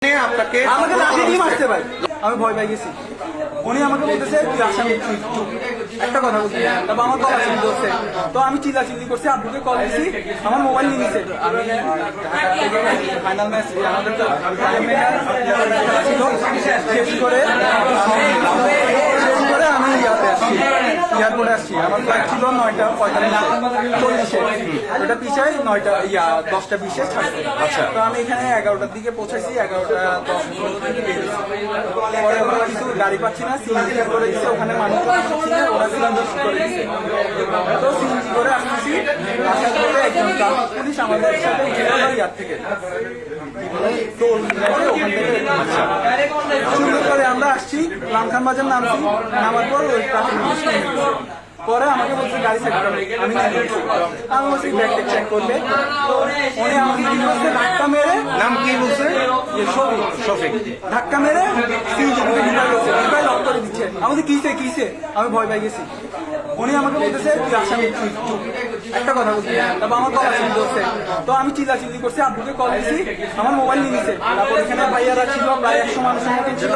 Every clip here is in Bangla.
আপনাকে আমাকে লাঠি দিয়ে মারছে ভাই, আমি ভয় পেয়ে গেছি। উনি আমাকে বলতেছে তুই আসামি, চুপ একটা কথা বলছি, তারপর আমার কল চিল্লি করছে। তো আমি চিল্লাচিল্লি করছি, আব্বুকে কল দিছি, আমার মোবাইল নিয়ে নিছে। আমি ফাইনাল ম্যাচ আমাদের তো শেষ করে আমি এয়ারপোর্টে আসছি। আমার ফ্লাইট ছিল 9:45 ওটা পিছায় 10:20 ছাড়ছে। আচ্ছা। তো আমি এখানে 11টার দিকে পৌঁছাইছি, 11:10 পরে ওরা কিছু গাড়ি পাচ্ছি না, সিএনজি করে দিচ্ছে, ওখানে মানুষ ওরা সিলিন্ডার করে দিচ্ছে। তো সিএনজি করে আসতেছি, আসার পরে একজন ট্রাফিক পুলিশ আমাদের সাথে ইয়ার থেকে সুন্দর করে আমরা আসছি, লামখান বাজার নামছি, নামার পর ওই ট্রাফিক পুলিশ পরে আমাকে বলছে গাড়ি চেক করবে, আমি আমি বলছি ব্যাগ চেক করবে। উনি আমাকে কি বলছে, ধাক্কা মেরে, নাম কি বলছে? শফিক ধাক্কা মেরে সিএনজি লক করে দিচ্ছে। আমাকে কিসে আমি ভয় পেয়ে গেছি। উনি আমাকে বলতেছে তুই আসামি, চুপ একটা কথা বলছি, তারপর আমার কল চিল্লি করছে। তো আমি চিল্লাচিল্লি করছি, আব্বুকে কল দিছি, আমার মোবাইল নিয়ে নিছে। তারপর এখানে ভাইয়ারা ছিল, প্রায় 100 মানুষের মতো ছিল,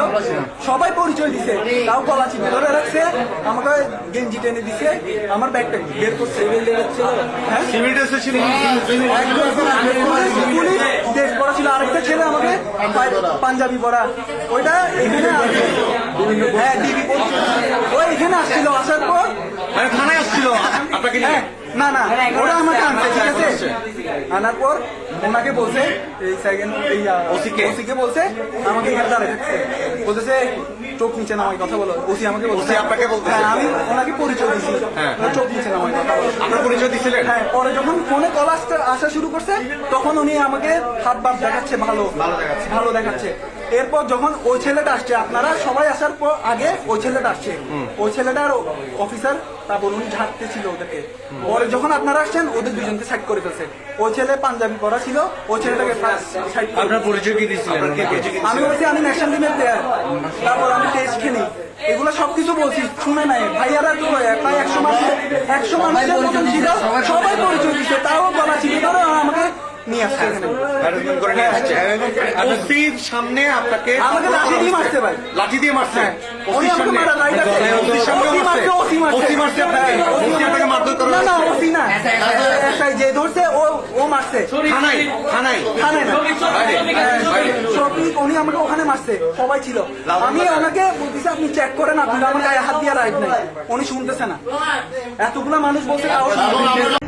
সবাই পরিচয় দিছে, তাও গলা চিল্লি ধরে রাখছে, আমাকে গেঞ্জি টেনে দিছে, আমার ব্যাগটা বের করছে। হ্যাঁ সিভিল ড্রেসে ছিল, পুলিশ দেশ পড়া ছিল, আরেকটা ছেলে আমাকে পাঞ্জাবি পরা, ওইটা এখানে হ্যাঁ ডিবি ওই এখানে আসছিল। আসার পর মানে থানায় আসছিল আপনাকে নিয়ে? না ওরা আমাকে আনছে, ঠিক আছে। আনার পর ওনাকে বলছে এই সেকেন্ড ওসিকে বলছে আমাকে এখানে দাঁড়িয়ে থাকছে, বলতেছে চোখ নিচে নামাই কথা বলো। ওসি আমাকে বলছে, আপনাকে বলছে? হ্যাঁ, আমি ওনাকে পরিচয় দিচ্ছি, চোখ নিচে নামাই কথা বলো। আপনার পরিচয় দিছিলেন? হ্যাঁ, পরে যখন ফোনে কল আসা শুরু করছে, তখন উনি আমাকে হাত বাপ দেখাচ্ছে, ভালো দেখাচ্ছে। এরপর যখন ওই ছেলেটা আসছে, আপনারা সবাই আসার পর আগে ওই ছেলেটা আসছে, ওই ছেলেটার অফিসার, তারপর উনি ঝাড়তে ছিল ওদেরকে। পরে যখন আপনারা আসছেন, ওদের দুজনকে সাইড করে ফেলছে। ওই ছেলে পাঞ্জাবি পরা ছিল, ওই ছেলেটাকে সাইড। আপনার পরিচয় কি দিয়েছিলেন? আমি বলছি আমি ন্যাশনাল টিমের প্লেয়ার, তারপর আমি টেস্ট খেলি, এগুলো সবকিছু বলছি, শুনে নাই। ভাইয়ারা তো প্রায় 100 মানুষের মতন ছিল, সবাই পরিচয় দিচ্ছে, তাও বলা ছিল ধরো আমাকে নিয়ে আসছে এখানে। ওসির সামনে আপনাকে আমাকে লাঠি দিয়ে মারছে ভাই, লাঠি দিয়ে মারছে? উনি আমাকে মারা রাইট আছে, ওসির সামনে মারছে? ওসি মারছে আপনাকে? ওসি আপনাকে মারধর করে? না ওসি না, যে ধরছে ও মারছে। থানায় শফিক, উনি আমাকে ওখানে মারছে, সবাই ছিল। আমি ওনাকে বলতেছি আপনি চেক করেন, আপনি আমার গায়ে হাত দিয়ে রাইট নাই, উনি শুনতেছে না। এতগুলা মানুষ বলছে তাও শুনতেছে না।